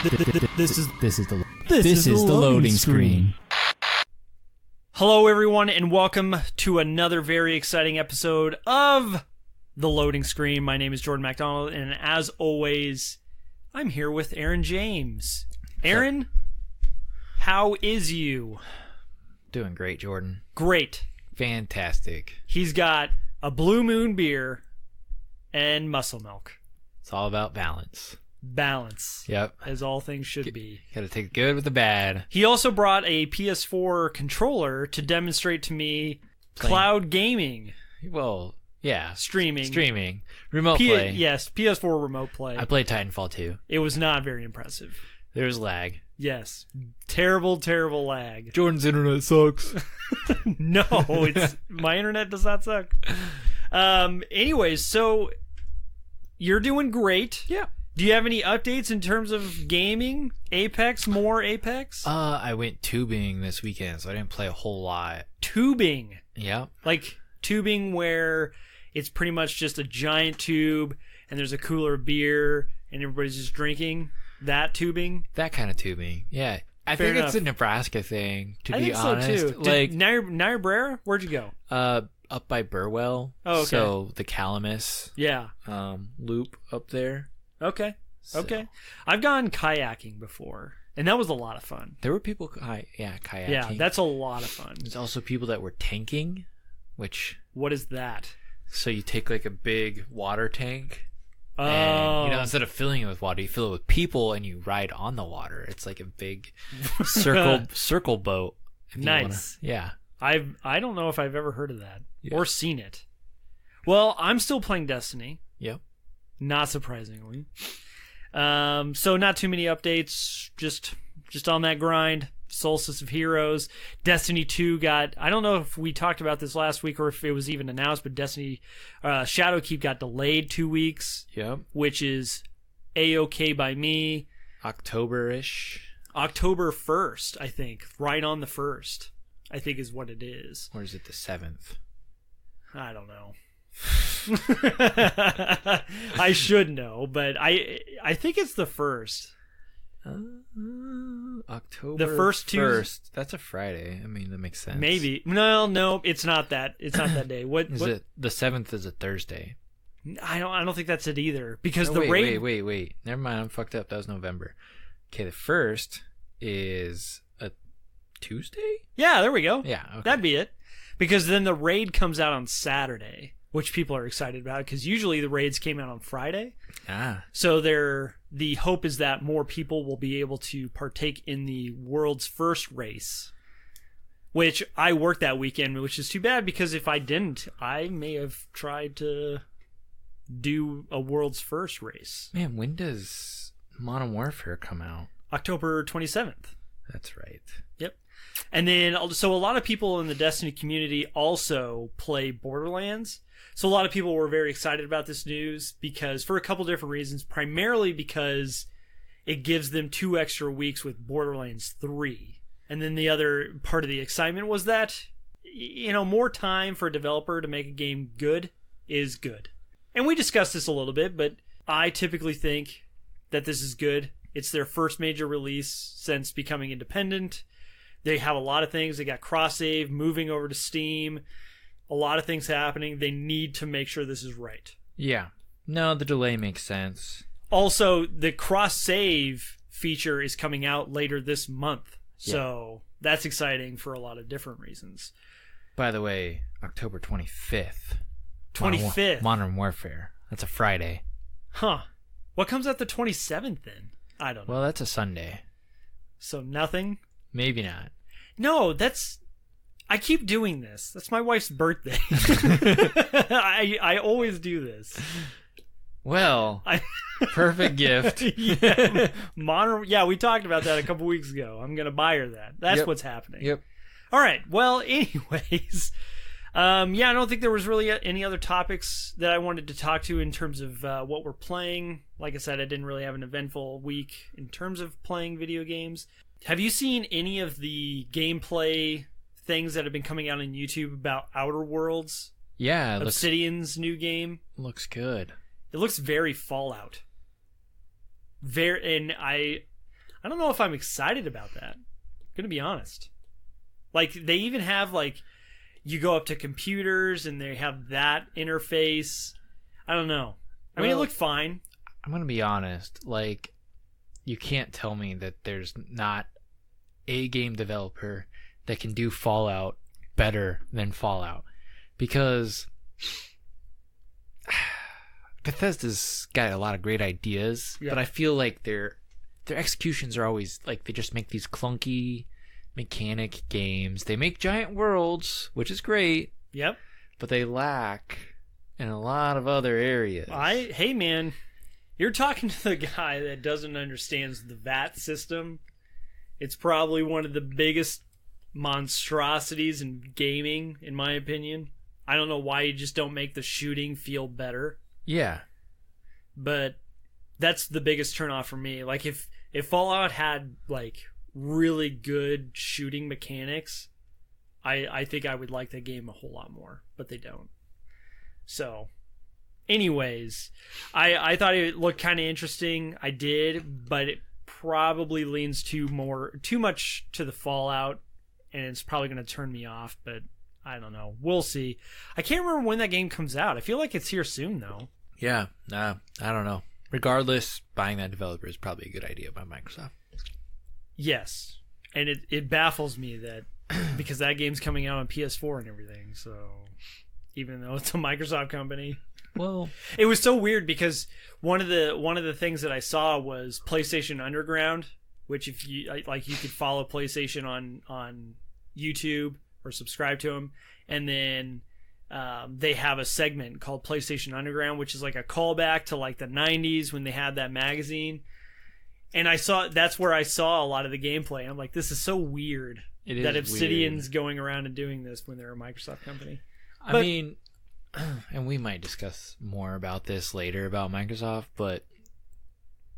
This is the loading screen. Hello, everyone, and welcome to another very exciting episode of The Loading Screen. My name is Jordan MacDonald, and as always, I'm here with Aaron James. Aaron, how is you? Doing great, Jordan. Great. Fantastic. He's got a Blue Moon beer and muscle milk. It's all about balance. Balance. Yep. As all things should be. Gotta take the good with the bad. He also brought a PS4 controller to demonstrate to me cloud gaming. Well, yeah. Streaming. Remote play. Yes, PS4 remote play. I played Titanfall 2. It was not very impressive. There was lag. Yes. Terrible lag. Jordan's internet sucks. No, my internet does not suck. Anyways, so you're doing great. Yeah. Do you have any updates in terms of gaming? More Apex? I went tubing this weekend, so I didn't play a whole lot. Tubing? Yep. Like tubing where it's pretty much just a giant tube and there's a cooler of beer and everybody's just drinking? That tubing? That kind of tubing, yeah. I Fair think enough. it's a Nebraska thing, to I be think honest. so too. Like Niobrara? Where'd you go? Up by Burwell. Oh, okay. So the Calamus Yeah. loop up there. Okay. So. Okay. I've gone kayaking before, and that was a lot of fun. There were people, kayaking. Yeah, that's a lot of fun. There's also people that were tanking, which... What is that? So you take like a big water tank, Oh. and instead of filling it with water, you fill it with people, and you ride on the water. It's like a big circle boat. Nice. Yeah. I don't know if I've ever heard of that Yeah. or seen it. Well, I'm still playing Destiny. Yep. Not surprisingly. So not too many updates. Just on that grind. Solstice of Heroes. Destiny 2 got... I don't know if we talked about this last week or if it was even announced, but Destiny Shadowkeep got delayed 2 weeks. Yep. Which is A-okay by me. October-ish. October 1st, I think. Right on the 1st, I think is what it is. Or is it the 7th? I don't know. I should know, but I think it's the 1st. October The first two- 1st. That's a Friday. I mean, that makes sense. Maybe. No, it's not that. It's not that day. What Is it? The 7th is a Thursday. I don't think that's it either. Because No, the raid. Wait. Never mind. I'm fucked up. That was November. Okay, the 1st is a Tuesday? Yeah, there we go. Yeah. Okay. That'd be it. Because then the raid comes out on Saturday, which people are excited about because usually the raids came out on Friday. So the hope is that more people will be able to partake in the world's first race, which I worked that weekend, which is too bad because if I didn't, I may have tried to do a world's first race. Man, when does Modern Warfare come out? October 27th. That's right. Yep. And then, so a lot of people in the Destiny community also play Borderlands. So a lot of people were very excited about this news because, for a couple different reasons, primarily because it gives them 2 extra weeks with Borderlands 3. And then the other part of the excitement was that, more time for a developer to make a game good is good. And we discussed this a little bit, but I typically think that this is good. It's their first major release since becoming independent. They have a lot of things. They got cross-save, moving over to Steam, a lot of things happening. They need to make sure this is right. Yeah. No, the delay makes sense. Also, the cross-save feature is coming out later this month. So that's exciting for a lot of different reasons. By the way, October 25th. 25th? Modern Warfare. That's a Friday. Huh. What comes out the 27th then? I don't know. Well, that's a Sunday. So nothing? Maybe not. No, I keep doing this. That's my wife's birthday. I always do this. Well, perfect gift. Yeah. We talked about that a couple weeks ago. I'm going to buy her that. That's what's happening. Yep. All right. Well, anyways, I don't think there was really any other topics that I wanted to talk to in terms of what we're playing. Like I said, I didn't really have an eventful week in terms of playing video games. Have you seen any of the gameplay things that have been coming out on YouTube about Outer Worlds? Yeah. Obsidian's new game. Looks good. It looks very Fallout. And I don't know if I'm excited about that. I'm gonna be honest. Like, they even have, like, you go up to computers and they have that interface. I don't know. I mean, it looked fine. I'm gonna be honest. Like, you can't tell me that there's not a game developer that can do Fallout better than Fallout, because Bethesda's got a lot of great ideas, but I feel like their executions are always like they just make these clunky mechanic games. They make giant worlds, which is great. Yep. But they lack in a lot of other areas. Hey man, you're talking to the guy that doesn't understand the VAT system. It's probably one of the biggest monstrosities in gaming, in my opinion. I don't know why you just don't make the shooting feel better. Yeah. But that's the biggest turnoff for me. Like, if Fallout had, like, really good shooting mechanics, I think I would like that game a whole lot more. But they don't. So, anyways, I thought it looked kind of interesting. I did, but it probably leans too much to the Fallout, and it's probably going to turn me off, but I don't know. We'll see. I can't remember when that game comes out. I feel like it's here soon, though. Yeah, I don't know. Regardless, buying that developer is probably a good idea by Microsoft. Yes, and it baffles me that because that game's coming out on PS4 and everything, so even though it's a Microsoft company. Well, it was so weird because one of the things that I saw was PlayStation Underground, which if you like, you could follow PlayStation on YouTube or subscribe to them, and then they have a segment called PlayStation Underground, which is like a callback to like the 90s when they had that magazine. And that's where I saw a lot of the gameplay. I'm like, this is so weird that Obsidian's going around and doing this when they're a Microsoft company. I mean, and we might discuss more about this later about Microsoft, but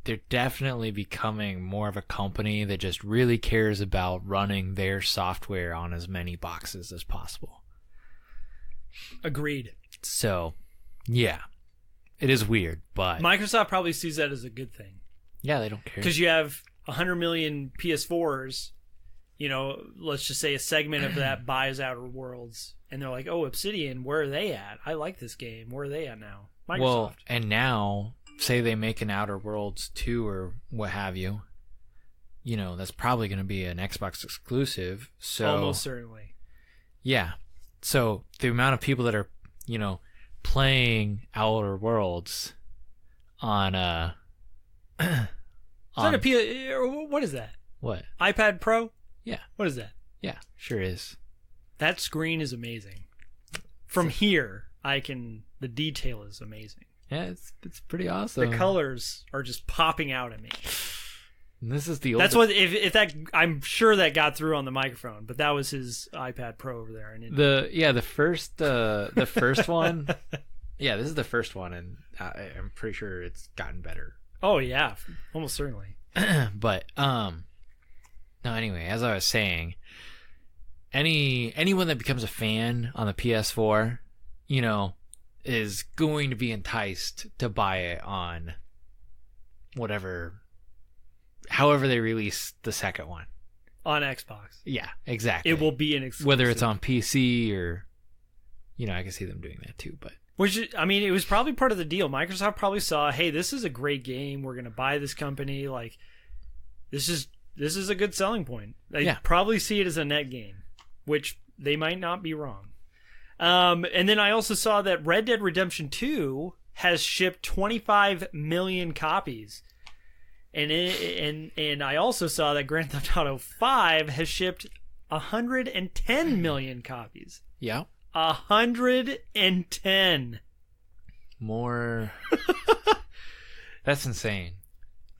they're definitely becoming more of a company that just really cares about running their software on as many boxes as possible. Agreed. So, yeah, it is weird, but Microsoft probably sees that as a good thing. Yeah, they don't care. Because you have 100 million PS4s, you know, let's just say a segment of that buys Outer Worlds, and they're like, oh, Obsidian, where are they at? I like this game. Where are they at now? Microsoft. Well, and now, say they make an Outer Worlds 2 or what have you, you know, that's probably going to be an Xbox exclusive. So almost certainly. Yeah. So the amount of people that are, you know, playing Outer Worlds on what is that? What? iPad Pro? Yeah. What is that? Yeah, sure is. That screen is amazing. From here, the detail is amazing. Yeah, it's pretty awesome. The colors are just popping out at me. And this is the That's what if that I'm sure that got through on the microphone, but that was his iPad Pro over there. And the first one. Yeah, this is the first one, and I'm pretty sure it's gotten better. Oh yeah, almost certainly. But no. Anyway, as I was saying, anyone that becomes a fan on the PS4, you know, is going to be enticed to buy it on however they release the second one on Xbox. Yeah, exactly. It will be an exclusive. Whether it's on PC or, you know, I can see them doing that too, but. Which, I mean, it was probably part of the deal. Microsoft probably saw, hey, this is a great game. We're going to buy this company. Like, this is a good selling point. They probably see it as a net gain, which they might not be wrong. And then I also saw that Red Dead Redemption 2 has shipped 25 million copies. And I also saw that Grand Theft Auto 5 has shipped 110 million copies. Yeah. 110 more. That's insane.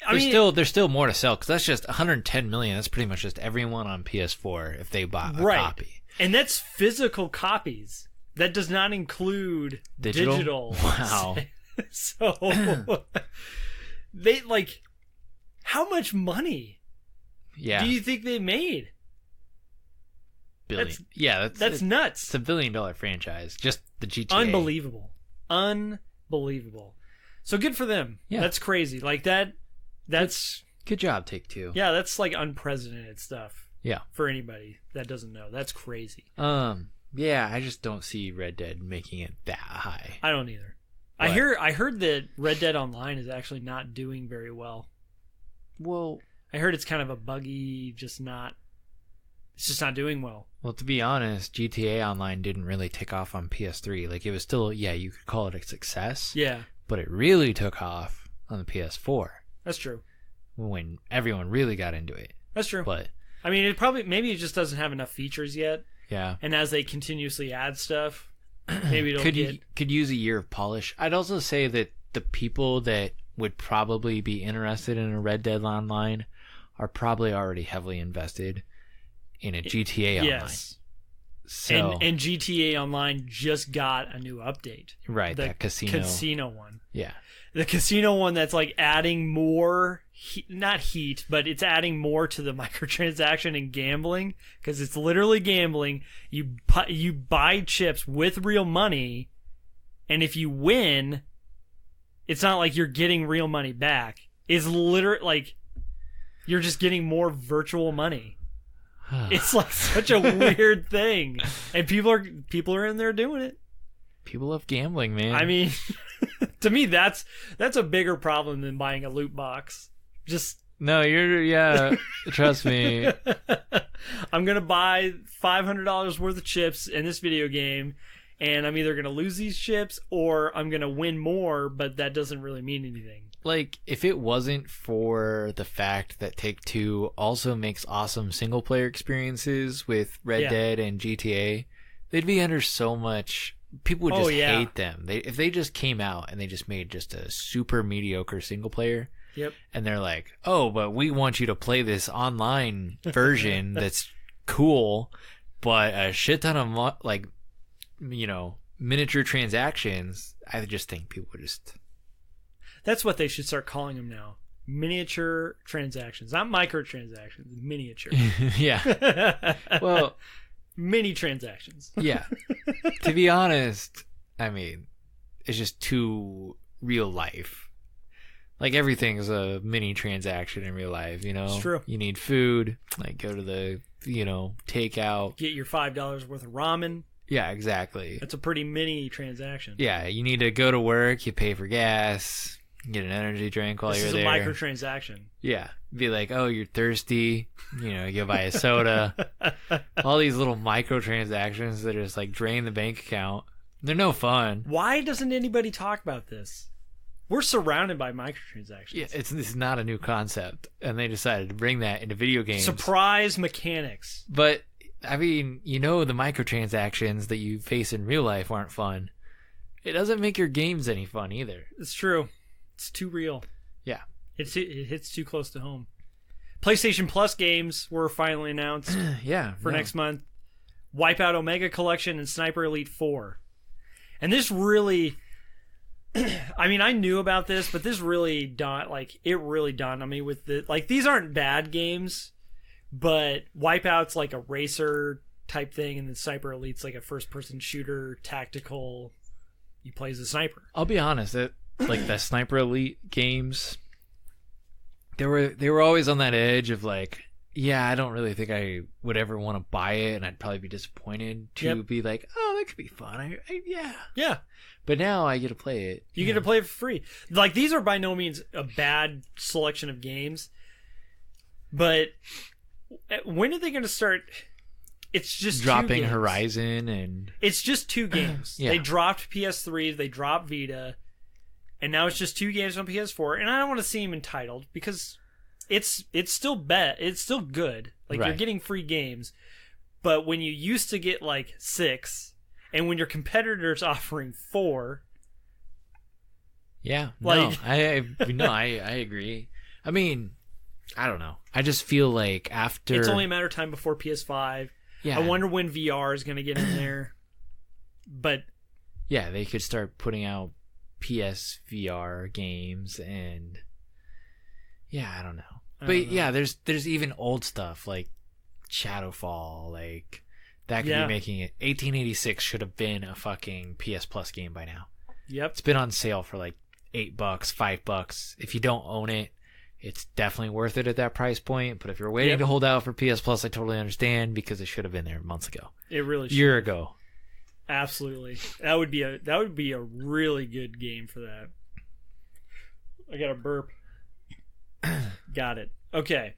There's still more to sell because that's just 110 million. That's pretty much just everyone on PS4 if they bought a copy. And that's physical copies. That does not include digital. Wow. So they like how much money? Yeah. Do you think they made? Billion. That's nuts. It's a $1 billion franchise. Just the GTA. Unbelievable. So good for them. Yeah. That's crazy. Like that's Good job, Take-Two. Yeah, that's like unprecedented stuff. Yeah. For anybody that doesn't know, that's crazy. Yeah, I just don't see Red Dead making it that high. I don't either. What? I heard that Red Dead Online is actually not doing very well. Well, I heard it's kind of a buggy, it's just not doing well. Well, to be honest, GTA Online didn't really take off on PS3. Like, it was still, yeah, you could call it a success. Yeah. But it really took off on the PS4. That's true. When everyone really got into it. That's true. But I mean, maybe it just doesn't have enough features yet. Yeah. And as they continuously add stuff, maybe it'll could use a year of polish. I'd also say that the people that would probably be interested in a Red Dead Online are probably already heavily invested in a GTA Online. Yes. So, and GTA Online just got a new update. Right, that casino one. Yeah. The casino one that's like adding more, not heat, but it's adding more to the microtransaction and gambling, because it's literally gambling. You buy chips with real money, and if you win, it's not like you're getting real money back. It's literally like you're just getting more virtual money. It's like such a weird thing, and people are in there doing it. People love gambling, man. I mean, to me, that's a bigger problem than buying a loot box. Just no, trust me. I'm gonna buy $500 worth of chips in this video game, and I'm either gonna lose these chips or I'm gonna win more, but that doesn't really mean anything. Like, if it wasn't for the fact that Take-Two also makes awesome single-player experiences with Red Dead and GTA, they'd be under so much. People would just hate them. If they just came out and they just made just a super mediocre single-player, and they're like, oh, but we want you to play this online version that's cool, but a shit ton of miniature transactions, I just think people would just... That's what they should start calling them now. Miniature transactions. Not microtransactions. Miniature. Yeah. Well... mini transactions. Yeah. To be honest, I mean, it's just too real life. Like, everything's a mini transaction in real life, you know? It's true. You need food, like, go to the, takeout. Get your $5 worth of ramen. Yeah, exactly. That's a pretty mini transaction. Yeah, you need to go to work, you pay for gas, get an energy drink while you're there. This is a microtransaction. Yeah. Be like, oh, you're thirsty, you go buy a soda. All these little microtransactions that just, like, drain the bank account. They're no fun. Why doesn't anybody talk about this? We're surrounded by microtransactions. Yeah, it's not a new concept, and they decided to bring that into video games. Surprise mechanics. But, I mean, the microtransactions that you face in real life aren't fun. It doesn't make your games any fun either. It's true. It's too real. Yeah. It hits too close to home. PlayStation Plus games were finally announced for next month. Wipeout Omega Collection and Sniper Elite 4. And this really... I mean, I knew about this, but this really dawned on me with these aren't bad games, but Wipeout's like a racer type thing, and then Sniper Elite's like a first-person shooter, tactical. You play as a sniper. I'll be honest, the Sniper Elite games, they were always on that edge of like, yeah, I don't really think I would ever want to buy it, and I'd probably be disappointed to be like, oh, that could be fun. Yeah. But now I get to play it. You get to play it for free. Like, these are by no means a bad selection of games, but when are they going to start? It's just dropping 2 games. Horizon, and it's just 2 games. Yeah. They dropped PS3, they dropped Vita, and now it's just 2 games on PS4. And I don't want to see them entitled because it's still it's still good. Like, you're getting free games, but when you used to get like 6. And when your competitor's offering 4, yeah, like, I agree. I mean, I don't know. I just feel like after it's only a matter of time before PS5. Yeah, I wonder when VR is going to get in there. But yeah, they could start putting out PSVR games, and yeah, I don't know. Yeah, there's even old stuff like Shadowfall, like. That could be making it. 1886 should have been a fucking PS Plus game by now. Yep. It's been on sale for like $8, $5. If you don't own it, it's definitely worth it at that price point. But if you're waiting to hold out for PS Plus, I totally understand because it should have been there months ago. It really should. Year ago. Absolutely. That would be a really good game for that. I got a burp. Got it. Okay.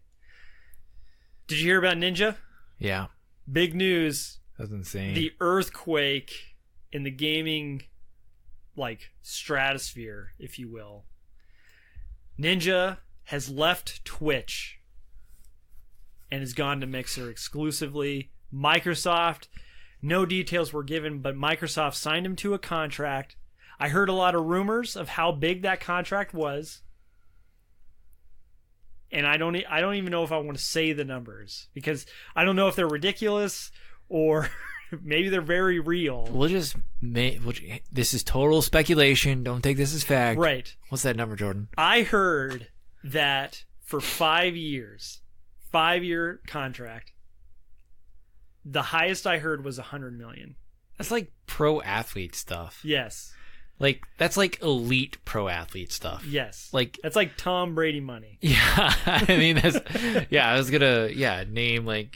Did you hear about Ninja? Yeah. Big news. That's insane. The earthquake in the gaming stratosphere, if you will. Ninja has left Twitch and has gone to Mixer exclusively. Microsoft, no details were given, but Microsoft signed him to a contract. I heard a lot of rumors of how big that contract was. And I don't even know if I want to say the numbers because I don't know if they're ridiculous or maybe they're very real. This is total speculation. Don't take this as fact. Right. What's that number, Jordan? I heard that for 5 years, 5-year contract, the highest I heard was $100 million. That's like pro athlete stuff. Yes. Like that's like elite pro athlete stuff. Yes. Like that's like Tom Brady money. Yeah. I mean that's I was gonna name Tom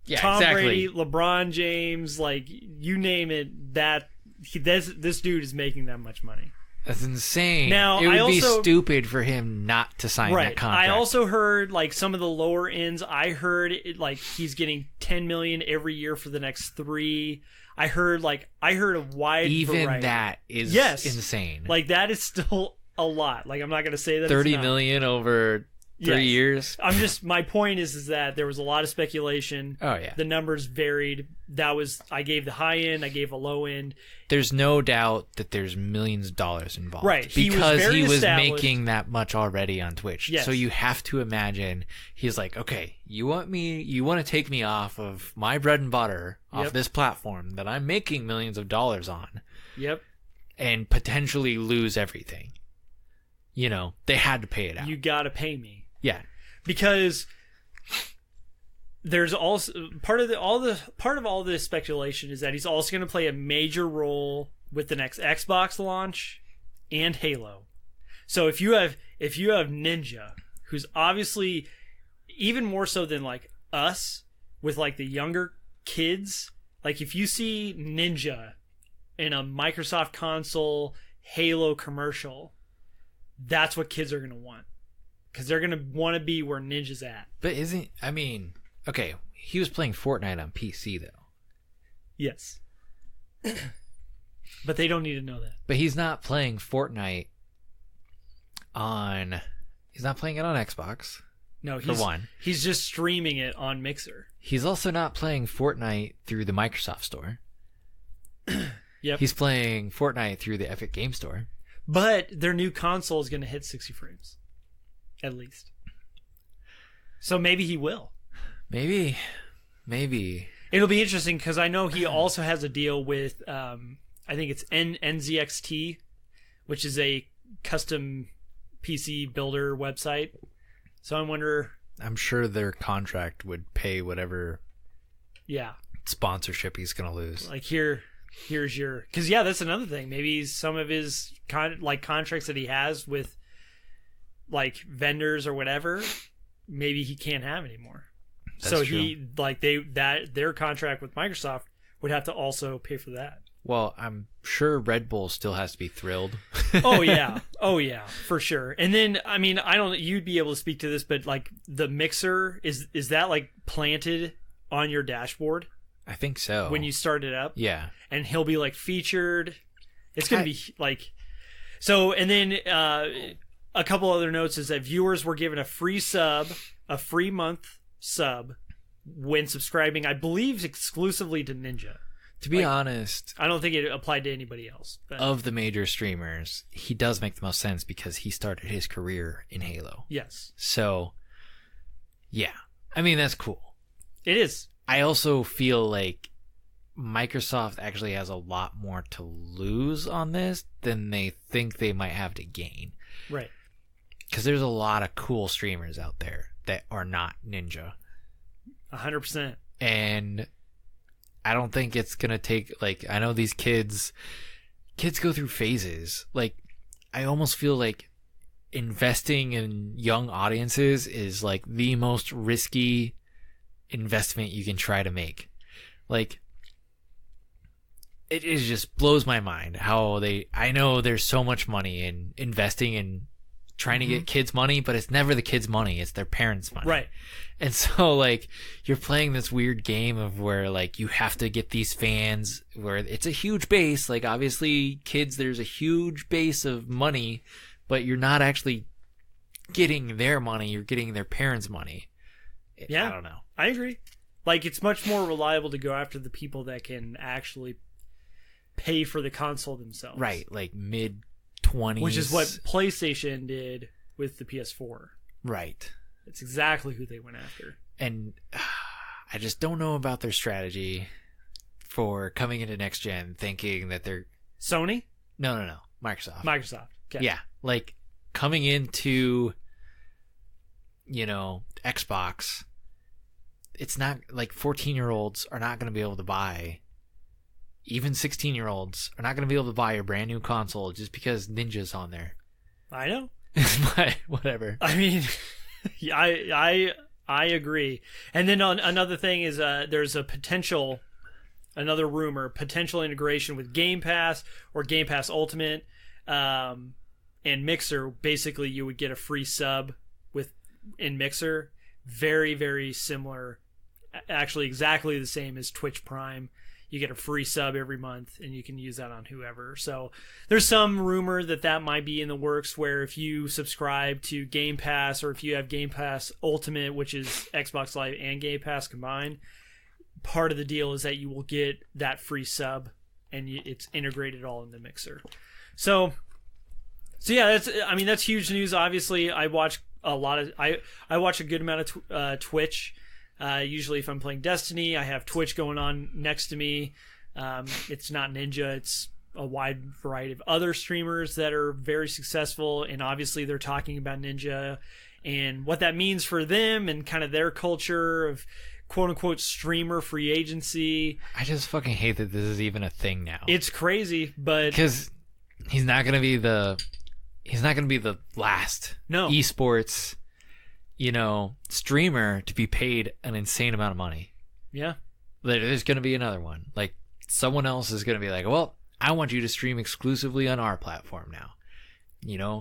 exactly. Brady, LeBron James, you name it, this dude is making that much money. That's insane. Now, it would be stupid for him not to sign that contract. I also heard some of the lower ends. I heard he's getting $10 million every year for the next 3. I heard a wide even variety. That is insane. That is still a lot. I'm not going to say that $30 million over 3 years. My point is that there was a lot of speculation. Oh yeah. The numbers varied. I gave the high end, I gave a low end. There's no doubt that there's millions of dollars involved. Right. Because he was making that much already on Twitch. Yes. So you have to imagine he's like, okay, you want to take me off of my bread and butter, off this platform that I'm making millions of dollars on. Yep. And potentially lose everything. They had to pay it out. You got to pay me. Yeah. Because there's also part of all this speculation is that he's also going to play a major role with the next Xbox launch and Halo. So if you have Ninja, who's obviously even more so than us with the younger kids, if you see Ninja in a Microsoft console Halo commercial, that's what kids are going to want. Because they're going to want to be where Ninja's at. But okay, he was playing Fortnite on PC, though. Yes. But they don't need to know that. But he's not playing Fortnite he's not playing it on Xbox. No, he's just streaming it on Mixer. He's also not playing Fortnite through the Microsoft Store. Yep. He's playing Fortnite through the Epic Game Store. But their new console is going to hit 60 frames. At least. So maybe he will. Maybe. It'll be interesting because I know he also has a deal with, I think it's NZXT, which is a custom PC builder website. So I wonder... I'm sure their contract would pay whatever sponsorship he's going to lose. Here's your... Because, that's another thing. Maybe some of his contracts that he has with vendors or whatever, maybe he can't have anymore. That's true. Their contract with Microsoft would have to also pay for that. Well, I'm sure Red Bull still has to be thrilled. Oh yeah, for sure. And then you'd be able to speak to this, but the Mixer is that planted on your dashboard? I think so. When you start it up, yeah. And he'll be featured. It's gonna be so. And then a couple other notes is that viewers were given a free month sub when subscribing, I believe, exclusively to Ninja. To be honest, I don't think it applied to anybody else. But. Of the major streamers, he does make the most sense because he started his career in Halo. Yes. So, yeah. That's cool. It is. I also feel like Microsoft actually has a lot more to lose on this than they think they might have to gain. Right. Because there's a lot of cool streamers out there that are not Ninja. 100%. And I don't think it's going to take, I know these kids go through phases. I almost feel like investing in young audiences is like the most risky investment you can try to make. Like, it just blows my mind how I know there's so much money in investing in trying to get kids money, but it's never the kids' money, it's their parents' money. Right. And so, like, you're playing this weird game of where, like, you have to get these fans where it's a huge base. Like, obviously, kids, there's a huge base of money, but you're not actually getting their money. You're getting their parents' money. Yeah. I don't know. I agree. Like, it's much more reliable to go after the people that can actually pay for the console themselves. Right. Like, mid-20s. Which is what PlayStation did with the PS4. Right. It's exactly who they went after. And I just don't know about their strategy for coming into next gen thinking that they're... Sony? No. Microsoft. Okay. Yeah. Like, coming into, Xbox, it's not like 14-year-olds are not going to be able to buy, even 16-year-olds are not going to be able to buy a brand new console just because Ninja's on there. I know. But whatever. I mean... Yeah, I agree. And then another thing is there's another rumor, potential integration with Game Pass or Game Pass Ultimate and Mixer. Basically, you would get a free sub in Mixer. Very, very similar. Actually, exactly the same as Twitch Prime. You get a free sub every month, and you can use that on whoever. So there's some rumor that might be in the works where if you subscribe to Game Pass or if you have Game Pass Ultimate, which is Xbox Live and Game Pass combined, part of the deal is that you will get that free sub, and it's integrated all in the Mixer. So yeah, that's huge news. Obviously, I watch a lot of I watch a good amount of Twitch. Usually if I'm playing Destiny, I have Twitch going on next to me. It's not Ninja. It's a wide variety of other streamers that are very successful. And obviously they're talking about Ninja and what that means for them and kind of their culture of quote unquote streamer free agency. I just fucking hate that this is even a thing now. It's crazy, but because he's not going to be the last esports streamer to be paid an insane amount of money. Yeah. There's going to be another one. Like, someone else is going to be like, well, I want you to stream exclusively on our platform now.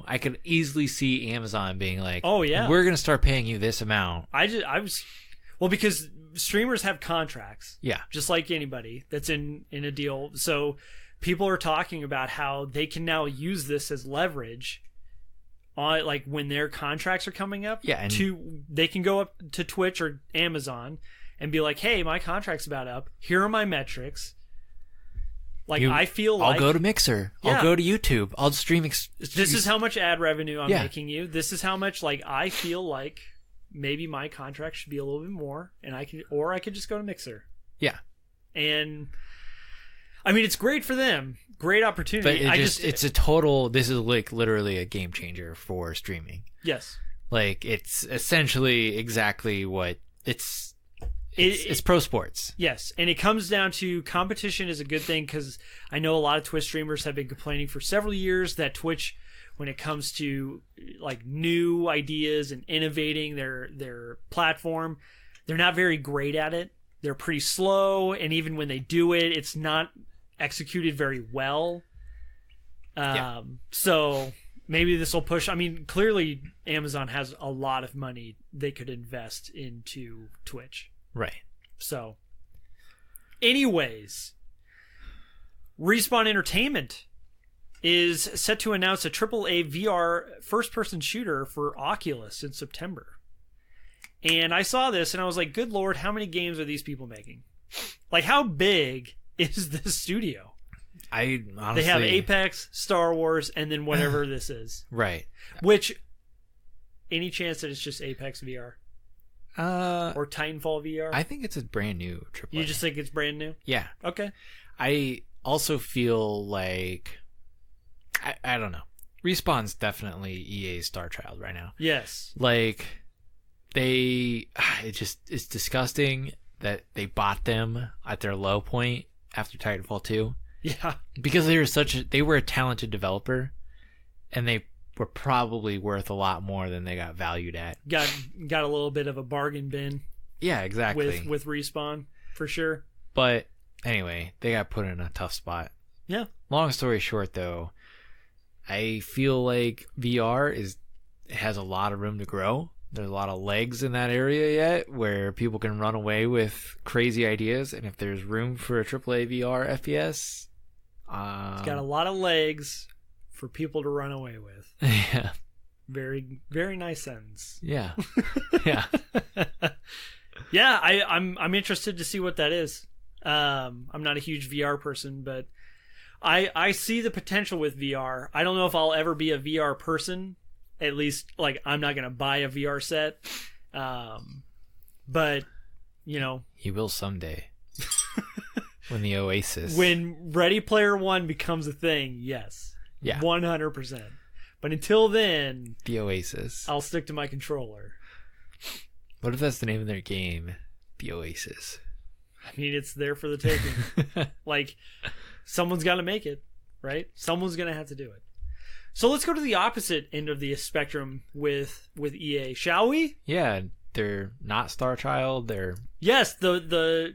I could easily see Amazon being like, oh, yeah, we're going to start paying you this amount. Because streamers have contracts. Yeah. Just like anybody that's in a deal. So people are talking about how they can now use this as leverage on, like, when their contracts are coming up. Yeah, they can go up to Twitch or Amazon and be like, hey, my contract's about up. Here are my metrics. Like, I feel like I'll go to Mixer. Yeah. I'll go to YouTube. I'll stream. This is how much ad revenue I'm making you. This is how much, like, I feel like maybe my contract should be a little bit more, and I could just go to Mixer. Yeah. And I mean, it's great for them. Great opportunity. But this is like literally a game changer for streaming. Yes. Like, it's essentially exactly what it's pro sports. Yes. And it comes down to competition is a good thing, because I know a lot of Twitch streamers have been complaining for several years that Twitch, when it comes to like new ideas and innovating their platform, they're not very great at it. They're pretty slow, and even when they do it, it's not executed very well. So maybe this will push. I mean, clearly Amazon has a lot of money they could invest into Twitch. Right. So anyways, Respawn Entertainment is set to announce a AAA VR first-person shooter for Oculus in September. And I saw this and I was like, good Lord, how many games are these people making? Like, how big is this studio? I honestly... They have Apex, Star Wars, and then whatever this is. Right. Which, any chance that it's just Apex VR? Or Titanfall VR? I think it's a brand new AAA. You just think it's brand new? Yeah. Okay. I also feel like... I don't know. Respawn's definitely EA's Star Child right now. Yes. Like, it's disgusting that they bought them at their low point after Titanfall 2. Yeah. Because they were a talented developer, and they were probably worth a lot more than they got valued at. Got a little bit of a bargain bin. Yeah, exactly. With Respawn, for sure. But anyway, they got put in a tough spot. Yeah. Long story short, though, I feel like VR has a lot of room to grow. There's a lot of legs in that area yet where people can run away with crazy ideas. And if there's room for a AAA VR FPS... it's got a lot of legs for people to run away with. Yeah. Very, very nice sentence. Yeah. Yeah. Yeah, I'm interested to see what that is. I'm not a huge VR person, but I see the potential with VR. I don't know if I'll ever be a VR person. At least, like, I'm not going to buy a VR set. But, you know. You will someday. When the Oasis. When Ready Player One becomes a thing, yes. Yeah. 100%. But until then. The Oasis. I'll stick to my controller. What if that's the name of their game? The Oasis. I mean, it's there for the taking. Like, someone's got to make it, right? Someone's going to have to do it. So let's go to the opposite end of the spectrum with EA, shall we? Yeah, they're not Star Child. They're yes, the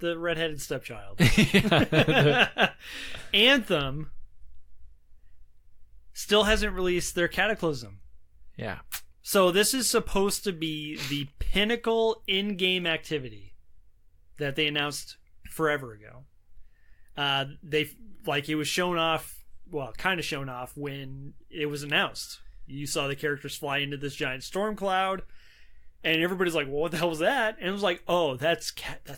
redheaded stepchild. Anthem still hasn't released their Cataclysm. Yeah. So this is supposed to be the pinnacle in-game activity that they announced forever ago. It was shown off. Well, kind of shown off when it was announced. You saw the characters fly into this giant storm cloud, and everybody's like, well, what the hell was that? And it was like, oh, that's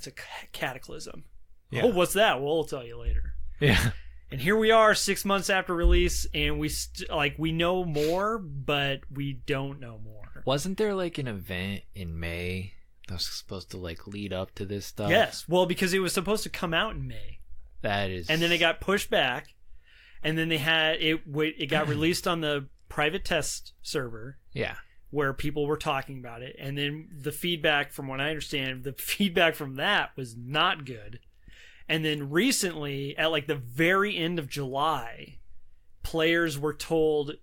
a cataclysm. Yeah. Oh, what's that? Well, I'll tell you later. Yeah. And here we are 6 months after release, and we know more, but we don't know more. Wasn't there like an event in May that was supposed to like lead up to this stuff? Yes. Well, because it was supposed to come out in May. That is. And then it got pushed back. And then they had it got released on the private test server. Yeah. Where people were talking about it. And then the feedback, from what I understand, the feedback from that was not good. And then recently, at like the very end of July, players were told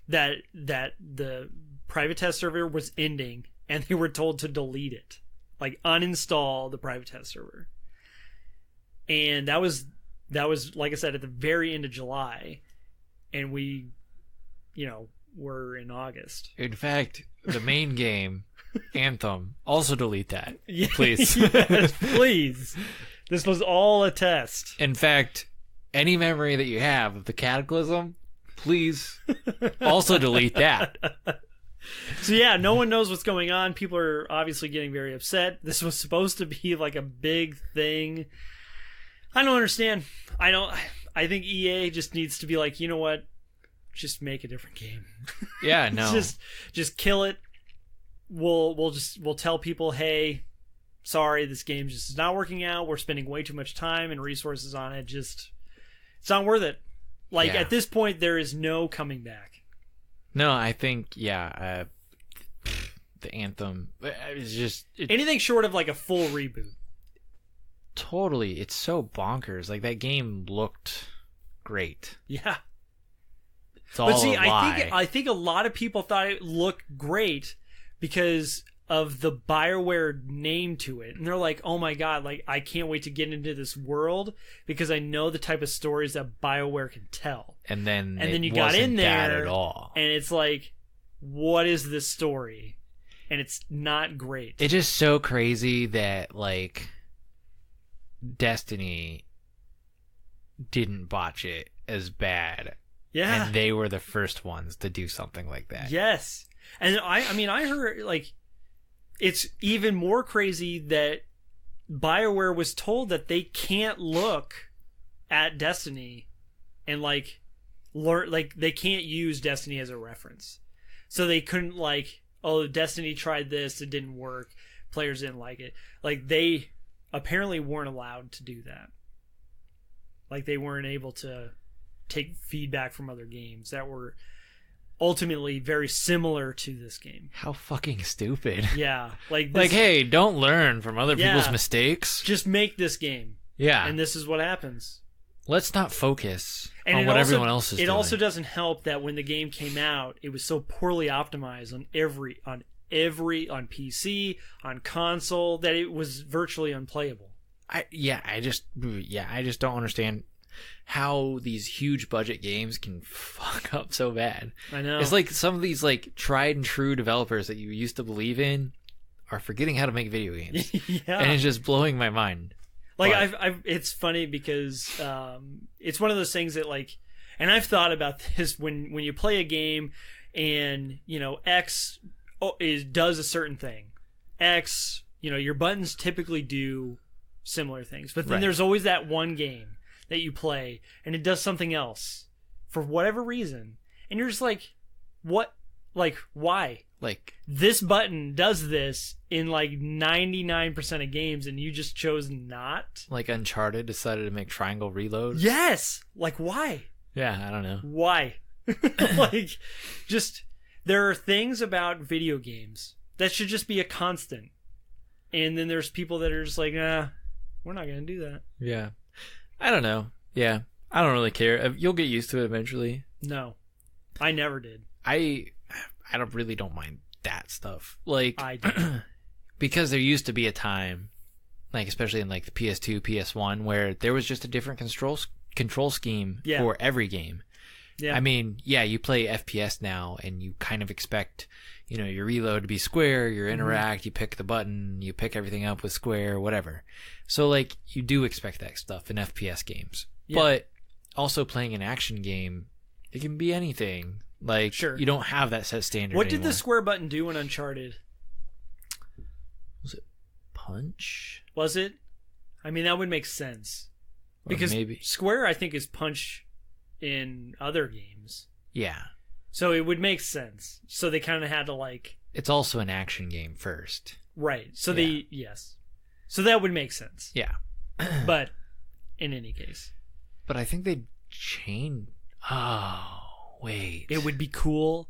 that the private test server was ending, and they were told to delete it. Like, uninstall the private test server. And that was, like I said, at the very end of July, and we, we're in August. In fact, the main game, Anthem, also delete that, yeah, please. Yes, please. This was all a test. In fact, any memory that you have of the Cataclysm, please also delete that. So yeah, no one knows what's going on. People are obviously getting very upset. This was supposed to be like a big thing. I don't understand. I think EA just needs to be like, you know what? Just make a different game. Yeah, no. just kill it. We'll tell people, hey, sorry, this game just is not working out. We're spending way too much time and resources on it. Just, it's not worth it. Like, yeah. At this point, there is no coming back. No, I think, the Anthem is just anything short of like a full reboot. Totally, it's so bonkers. Like, that game looked great. Yeah. It's all a lie. I think a lot of people thought it looked great because of the BioWare name to it. And they're like, oh my god, like, I can't wait to get into this world because I know the type of stories that BioWare can tell. And then you got in there at all. And it's like, what is this story? And it's not great. It's just so crazy that, like, Destiny didn't botch it as bad. Yeah. And they were the first ones to do something like that. Yes. And I heard, like, it's even more crazy that BioWare was told that they can't look at Destiny and, like, learn, like, they can't use Destiny as a reference. So they couldn't, like, oh, Destiny tried this, it didn't work, players didn't like it. Like, they apparently weren't allowed to do that. Like, they weren't able to take feedback from other games that were ultimately very similar to this game. How fucking stupid. Yeah. Like, hey, don't learn from other people's mistakes. Just make this game. Yeah. And this is what happens. let's not focus And on what everyone else is doing. It also doesn't help that when the game came out, it was so poorly optimized on PC, on console, that it was virtually unplayable. I just don't understand how these huge budget games can fuck up so bad. I know. It's like some of these like tried and true developers that you used to believe in are forgetting how to make video games. Yeah. And it's just blowing my mind. Like But- it's funny because it's one of those things that like, and I've thought about this when you play a game and X does a certain thing. X, your buttons typically do similar things, but then Right. there's always that one game that you play and it does something else for whatever reason, and you're just like, what? Like, why? Like, This button does this in like 99% of games, and you just chose not. like Uncharted decided to make triangle reload. Yes. Like, why? Yeah, I don't know. Why? Like, just there are things about video games that should just be a constant, and then there's people that are just like, nah, we're not gonna do that. Yeah. I don't know. Yeah. I don't really care. You'll get used to it eventually. No, I never did. I don't mind that stuff. Like, I did. because there used to be a time, like especially in like the PS2, PS1, where there was just a different control scheme Yeah. for every game. Yeah. I mean, yeah, you play FPS now, and you kind of expect, your reload to be square, your interact, you pick the button, you pick everything up with square, whatever. So, like, you do expect that stuff in FPS games. Yeah. But also playing an action game, it can be anything. Like, Sure. you don't have that set standard What did anymore. the square button do in Uncharted? Was it punch? Was it? I mean, that would make sense. Or Because maybe. square, I think, is punch in other games. Yeah. So it would make sense. So they kind of had to like... It's also an action game first. Right. So Yeah. yes. So that would make sense. Yeah. But in any case, But I think they changed. Oh, wait. it would be cool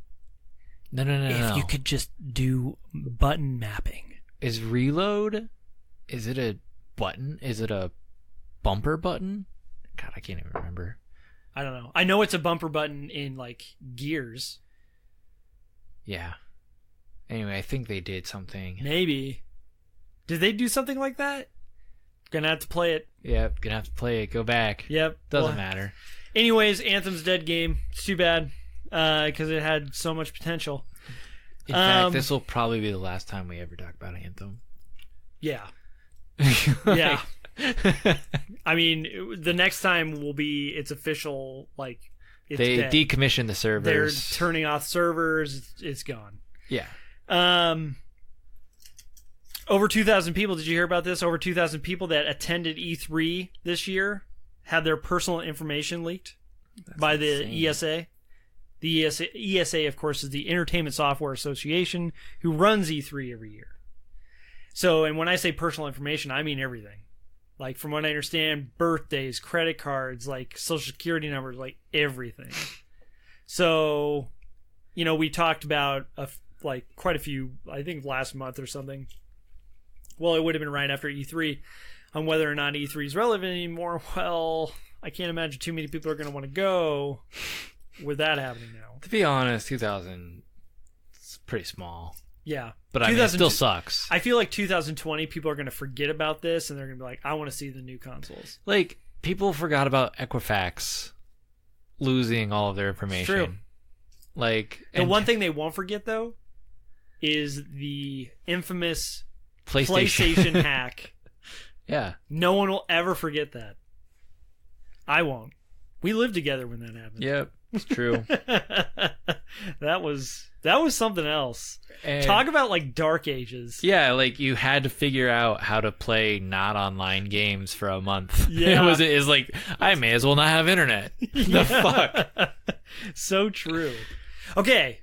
No. if you could just do button mapping. Is reload? Is it a button? Is it a bumper button? God, I can't even remember. I don't know. I know it's a bumper button in like Gears. Yeah. Anyway, I think they did something. Maybe. Did they do something like that? Gonna have to play it. Yep, gonna have to play it. Go back. Yep. Doesn't Well, matter. Anyways, Anthem's dead game. It's too bad because it had so much potential. In fact, this will probably be the last time we ever talk about Anthem. Yeah. Yeah. I mean, the next time will be its official, like, it's They dead. decommissioned the They're servers. turning off servers. It's gone. Yeah. Over 2,000 people. Did you hear about this? Over 2,000 people that attended E3 this year had their personal information leaked by the insane. ESA. The ESA, of course, is the Entertainment Software Association, who runs E3 every year. So, and when I say personal information, I mean everything. Like, from what I understand, birthdays, credit cards, like social security numbers, like everything. So, we talked about like quite a few, I think last month or something. Well, it would have been right after E3 on whether or not E3 is relevant anymore. Well, I can't imagine too many people are going to want to go with that happening now. To be honest, 2000 is pretty small. Yeah. But I mean, it still sucks. I feel like 2020, people are going to forget about this and they're going to be like, I want to see the new consoles. Like, people forgot about Equifax losing all of their information. True. Like, The one thing they won't forget, though, is the infamous PlayStation hack. Yeah. No one will ever forget that. I won't. We lived together when that happened. Yep. It's true. that was something else. And Talk about like dark ages. yeah, like you had to figure out how to play not online games for a month. Yeah. It's like I may as well not have internet. The fuck. So true. Okay.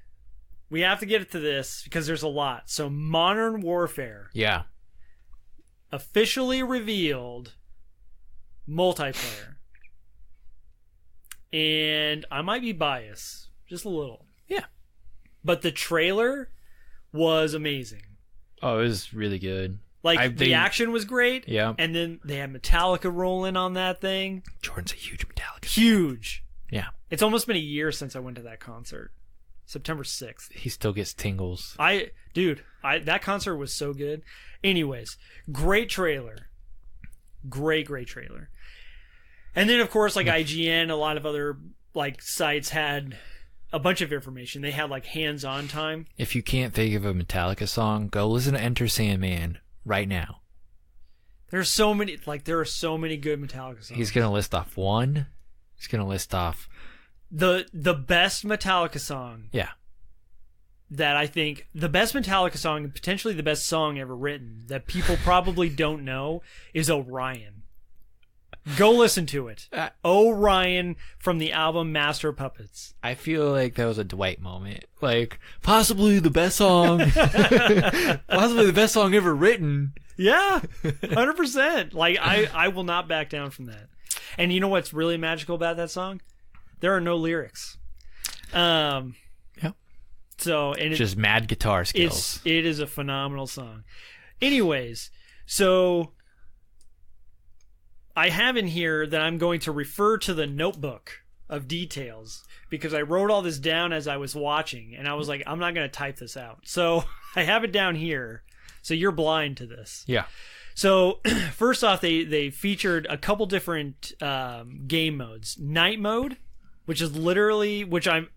We have to get to this because there's a lot. So Modern Warfare Yeah. officially revealed multiplayer. And I might be biased, just a little. Yeah. But the trailer was amazing. Oh, it was really good. Like, the action was great. Yeah. And then they had Metallica rolling on that thing. Jordan's a huge Metallica. Huge. Yeah. It's almost been a year since I went to that concert. September 6th. He still gets tingles. That concert was so good. Anyways, great trailer. Great trailer. And then, of course, like IGN, a lot of other like sites had a bunch of information. They had like hands-on time. If you can't think of a Metallica song, go listen to Enter Sandman right now. There are so many good Metallica songs. He's going to list off one. He's going to list off the best Metallica song. Yeah. That I think the best Metallica song, and potentially the best song ever written, that people probably don't know, is Orion. Go listen to it. Orion from the album Master of Puppets. I feel like that was a Dwight moment. Like, possibly the best song. Possibly the best song ever written. Yeah, 100%. Like, I will not back down from that. And you know what's really magical about that song? There are no lyrics. Yeah. So, and it's just mad guitar skills. It is a phenomenal song. Anyways, so I have in here that I'm going to refer to the notebook of details because I wrote all this down as I was watching, and I was like, I'm not going to type this out. So I have it down here. So you're blind to this. Yeah. So first off, they featured a couple different game modes. Night mode, which is literally,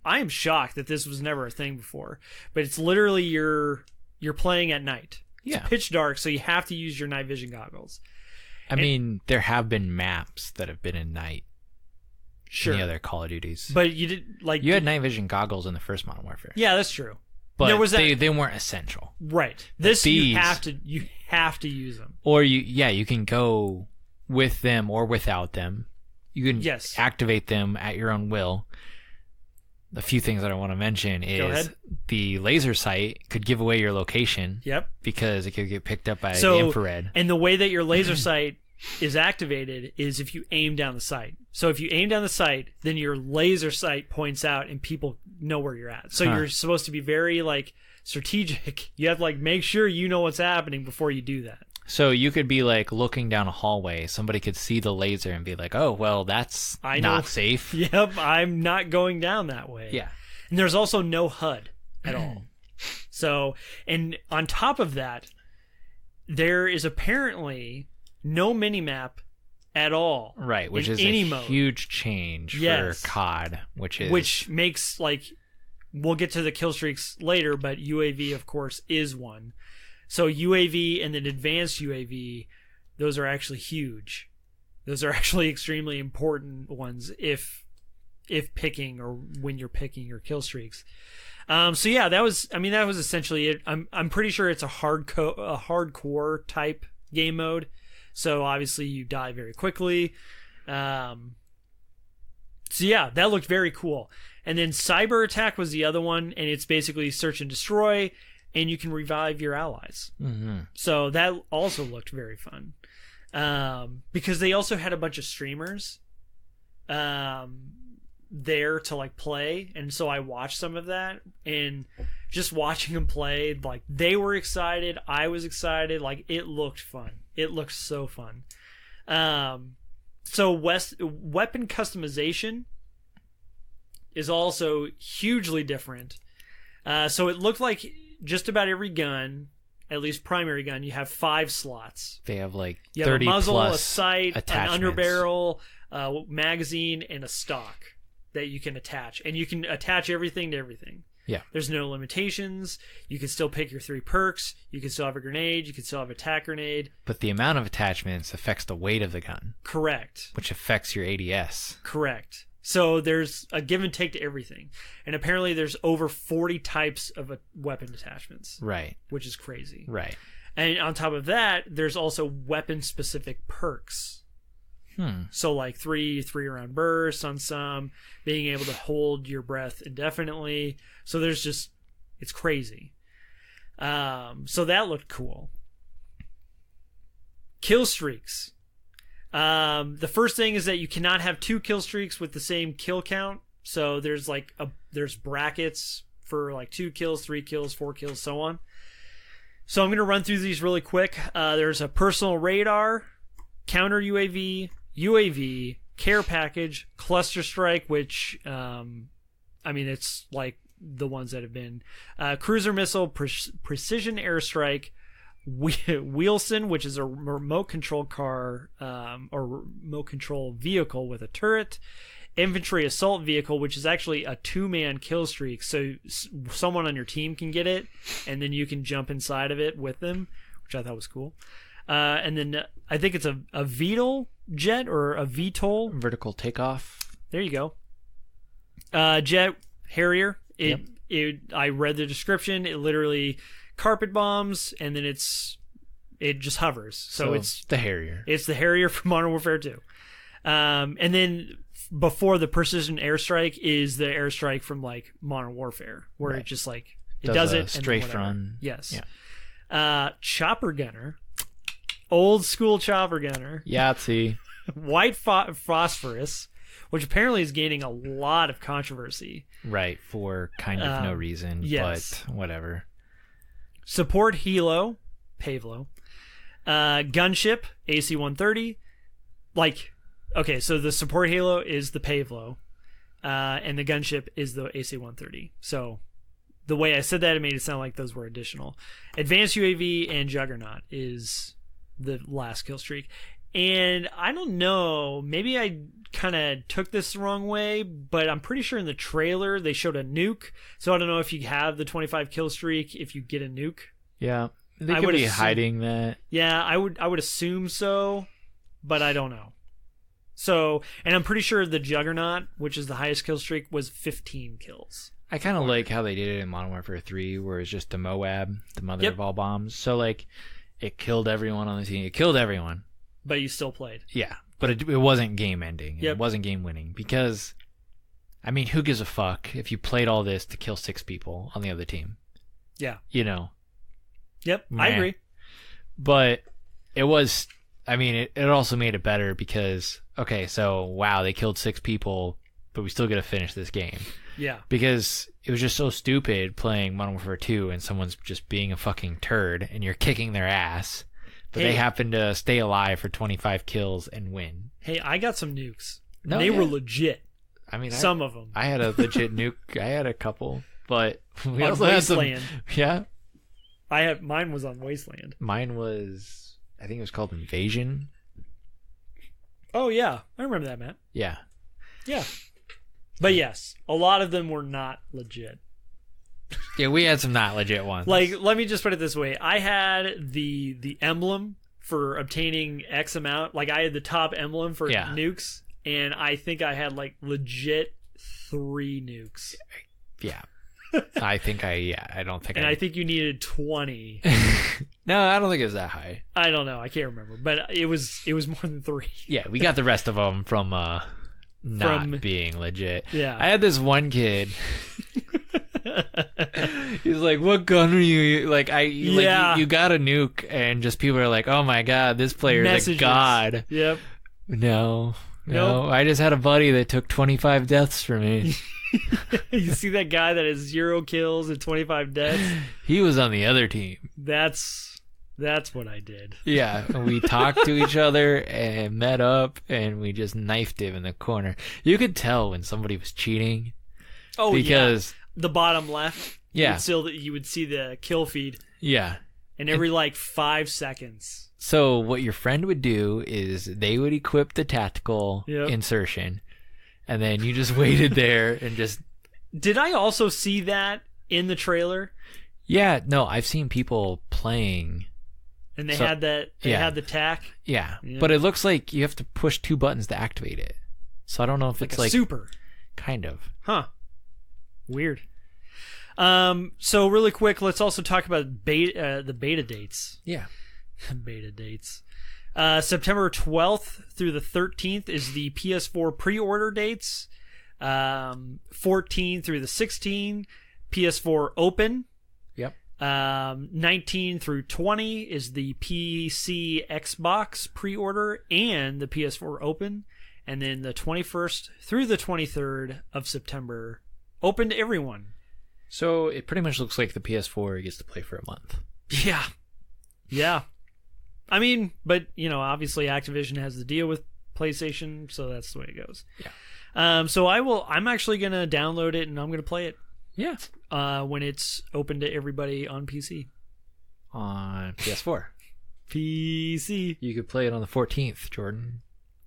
I am shocked that this was never a thing before, but it's literally you're playing at night. Yeah. It's pitch dark, so you have to use your night vision goggles. I mean, there have been maps that have been in night. Sure. In the other Call of Duties. But you had night vision goggles in the first Modern Warfare. Yeah, that's true. But there was they weren't essential. Right. This you have to use them. Or you can go with them or without them. You can activate them at your own will. A few things that I want to mention is the laser sight could give away your location. Yep. Because it could get picked up by the infrared. And the way that your laser sight is activated is if you aim down the sight. So if you aim down the sight, then your laser sight points out and people know where you're at. So you're supposed to be very like strategic. You have to like make sure you know what's happening before you do that. So you could be like looking down a hallway. Somebody could see the laser and be like, "Oh, well, that's not safe." Yep, I'm not going down that way. Yeah. And there's also no HUD at all. So, and on top of that, there is apparently no minimap at all. Right, which is a huge change for COD, which makes like we'll get to the kill streaks later, but UAV of course is one. So UAV and then advanced UAV, those are actually huge. Those are actually extremely important ones if picking or when you're picking your kill streaks. So yeah, that was essentially it. I'm pretty sure it's a hardcore type game mode. So obviously you die very quickly. So yeah, that looked very cool. And then Cyber Attack was the other one, and it's basically search and destroy, and you can revive your allies. Mm-hmm. So that also looked very fun. Because they also had a bunch of streamers there to like play, and so I watched some of that, and just watching them play, like they were excited, I was excited, like it looked fun. It looked so fun. So weapon customization is also hugely different. So it looked like just about every gun, at least primary gun, you have 5 slots. They have like 30 you have a muzzle, plus a sight, an attachments. underbarrel, a magazine, and a stock that you can attach. And you can attach everything to everything. Yeah. There's no limitations. You can still pick your 3 perks. You can still have a grenade. You can still have a attack grenade. But the amount of attachments affects the weight of the gun. Correct. Which affects your ADS. Correct. So there's a give and take to everything. And apparently there's over 40 types of weapon attachments. Right. Which is crazy. Right. And on top of that, there's also weapon-specific perks. So like 3 round bursts on some, being able to hold your breath indefinitely. So there's just, it's crazy. So that looked cool. Kill streaks. The first thing is that you cannot have 2 kill streaks with the same kill count. So there's there's brackets for like 2 kills, 3 kills, 4 kills, so on. So I'm going to run through these really quick. There's a personal radar, counter UAV, UAV, care package, cluster strike, which, it's like the ones that have been cruiser missile, precision airstrike, Wheelson, which is a remote control car or remote control vehicle with a turret, infantry assault vehicle, which is actually a 2-man kill streak, so someone on your team can get it and then you can jump inside of it with them, which I thought was cool. And then I think it's a VTOL jet or a VTOL, vertical takeoff. There you go. Jet Harrier. I read the description. It literally carpet bombs, and then it just hovers. So it's the Harrier. It's the Harrier from Modern Warfare 2. And then before the precision airstrike is the airstrike from like Modern Warfare, where it just like it does it strafe run. Yes. Yeah. Chopper gunner, old school chopper gunner. Yahtzee. White phosphorus, which apparently is gaining a lot of controversy. Right, for kind of no reason, yes. But whatever. Support helo, Pavlo. Gunship, AC-130. Okay, so the support halo is the Pavlo, and the gunship is the AC-130. So the way I said that, it made it sound like those were additional. Advanced UAV and Juggernaut is the last kill streak. And I don't know, maybe I kind of took this the wrong way, but I'm pretty sure in the trailer they showed a nuke. So I don't know if you have the 25 kill streak if you get a nuke. Yeah, they could be hiding that. Yeah, I would assume so, but I don't know. So, and I'm pretty sure the Juggernaut, which is the highest kill streak, was 15 kills. I kind of like how they did it in Modern Warfare 3, where it's just the Moab, the mother of all bombs. So, like, it killed everyone on the team. It killed everyone. But you still played. Yeah, but it wasn't game ending. Yep. It wasn't game winning because, I mean, who gives a fuck if you played all this to kill 6 people on the other team? Yeah. You know? Yep, I agree. But it was, I mean, it also made it better because, okay, so, wow, they killed 6 people, but we still got to finish this game. Yeah. Because it was just so stupid playing Modern Warfare 2 and someone's just being a fucking turd and you're kicking their ass. But they happen to stay alive for 25 kills and win. Hey, I got some nukes. No, they were legit. I mean, some of them. I had a legit nuke. I had a couple, but we on also Wasteland. had some. Yeah. Mine was on Wasteland. Mine was, I think it was called Invasion. Oh yeah, I remember that, Matt. Yeah. Yeah. But yes, a lot of them were not legit. Yeah, we had some not legit ones. Like, let me just put it this way. I had the emblem for obtaining X amount. Like, I had the top emblem for nukes, and I think I had, like, legit 3 nukes. Yeah. I don't think and I think you needed 20. No, I don't think it was that high. I don't know. I can't remember. But it was more than 3. Yeah, we got the rest of them from not being legit. Yeah. I had this one kid... He's like, what gun are you like? You got a nuke, and just people are like, oh my god, this player is a god. Yep. No, I just had a buddy that took 25 deaths for me. You see that guy that has 0 kills and 25 deaths? He was on the other team. That's what I did. Yeah, and we talked to each other and met up, and we just knifed him in the corner. You could tell when somebody was cheating. Oh, because the bottom left. Yeah. You would see the kill feed. Yeah. And every 5 seconds. So what your friend would do is they would equip the tactical insertion, and then you just waited there and just... Did I also see that in the trailer? Yeah, no, I've seen people playing. And they had that, had the tac? Yeah, but it looks like you have to push 2 buttons to activate it. So I don't know if it's like... super. Kind of. Huh. Weird. So really quick, let's also talk about the beta dates. Yeah. Beta dates. September 12th through the 13th is the PS4 pre-order dates. 14 through the 16, PS4 open. Yep. 19 through 20 is the PC Xbox pre-order and the PS4 open. And then the 21st through the 23rd of September, open to everyone. So it pretty much looks like the PS4 gets to play for a month. Yeah. I mean, but obviously Activision has the deal with PlayStation, so that's the way it goes. Yeah. So I'm actually gonna download it and I'm gonna play it. Yeah. When it's open to everybody on PC. On PS4. PC. You could play it on the 14th, Jordan.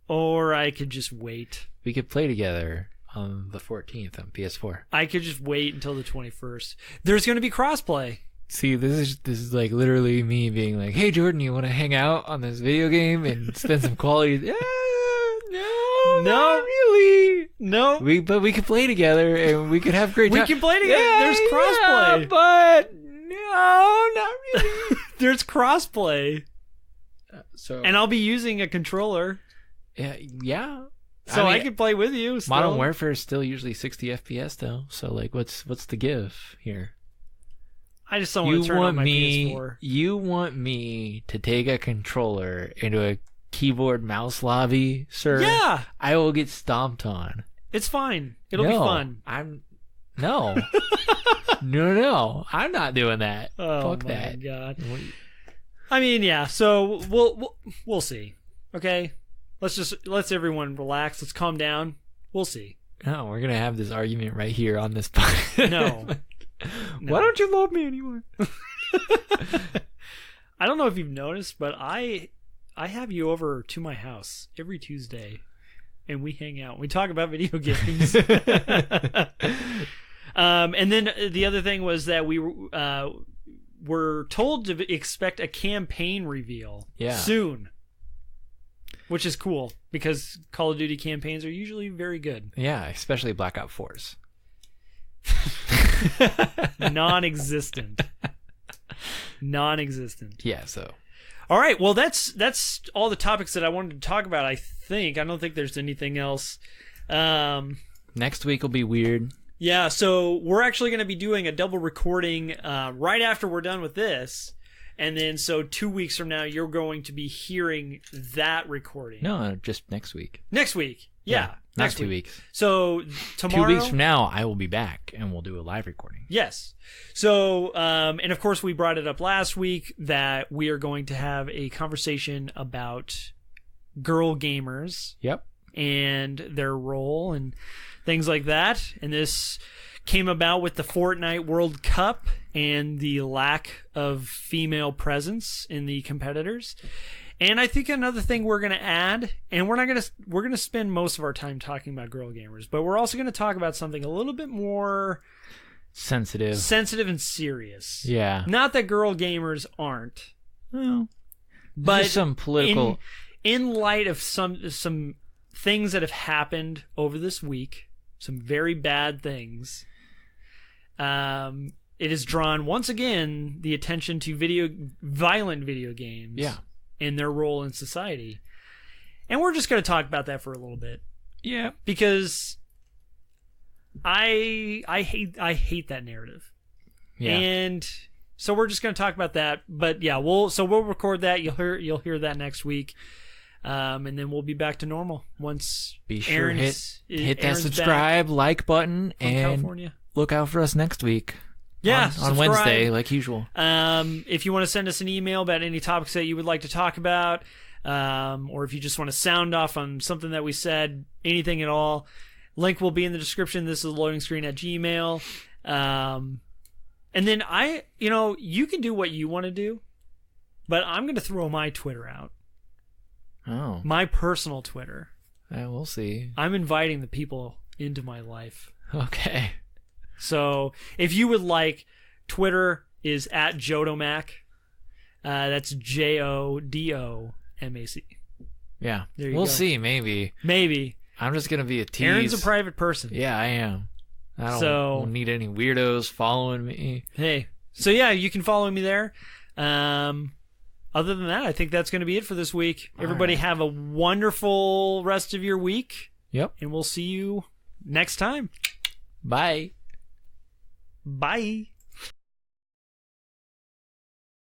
Or I could just wait. We could play together on the 14th on PS4. I could just wait until the 21st. There's going to be crossplay. See, this is like literally me being like, "Hey, Jordan, you want to hang out on this video game and spend some quality?" No, not really. No. But we could play together and we could have great time. We can play together. There's crossplay. Yeah, but no, not really. There's crossplay. So and I'll be using a controller. Yeah. So I can play with you still. Modern Warfare is still usually 60 FPS though. So like what's the give here? I just don't want to turn on my PS4. You want me to take a controller into a keyboard mouse lobby, sir? Yeah. I will get stomped on. It's fine. It'll be fun. No. No. I'm not doing that. Oh, Fuck that. Oh my God. I mean, yeah. So we'll see. Okay. Let's everyone relax. Let's calm down. We'll see. No, we're gonna have this argument right here on this podcast. No. Why don't you love me anymore? I don't know if you've noticed, but I have you over to my house every Tuesday, and we hang out. We talk about video games. And then the other thing was that we were told to expect a campaign reveal soon, which is cool because Call of Duty campaigns are usually very good. Yeah, especially Black Ops 4s. Non-existent. Yeah, so. All right, well that's all the topics that I wanted to talk about, I think. I don't think there's anything else. Next week will be weird. Yeah, so we're actually going to be doing a double recording right after we're done with this. And then so 2 weeks from now, you're going to be hearing that recording. No, just next week. Next week. Yeah. Not 2 weeks. So tomorrow. 2 weeks from now, I will be back and we'll do a live recording. Yes. So, and of course, we brought it up last week that we are going to have a conversation about girl gamers. Yep. And their role and things like that. And this came about with the Fortnite World Cup and the lack of female presence in the competitors. And I think another thing we're going to add, and we're going to spend most of our time talking about girl gamers, but we're also going to talk about something a little bit more sensitive and serious. Yeah. Not that girl gamers aren't. Well, but just some political in light of some things that have happened over this week, some very bad things. It has drawn once again the attention to violent video games. Yeah. And their role in society. And we're just going to talk about that for a little bit. Yeah. Because I hate that narrative. Yeah. And so we're just going to talk about that. But yeah, we'll record that. You'll hear that next week. And then we'll be back to normal once be sure Aaron's hit that subscribe, like button, and California. Look out for us next week. Yeah, on Wednesday, like usual. If you want to send us an email about any topics that you would like to talk about, or if you just want to sound off on something that we said, anything at all, link will be in the description. This is the loading screen at Gmail. And then you can do what you want to do, but I'm going to throw my Twitter out. Oh. My personal Twitter. We'll see. I'm inviting the people into my life. Okay. So if you would like, Twitter is at Jodomac. That's JODOMAC. Yeah. There you we'll go. see, maybe. Maybe. I'm just going to be a tease. Aaron's a private person. Yeah, I am. I don't need any weirdos following me. Hey. So yeah, you can follow me there. Other than that, I think that's going to be it for this week. Everybody have a wonderful rest of your week. Yep. And we'll see you next time. Bye. Bye.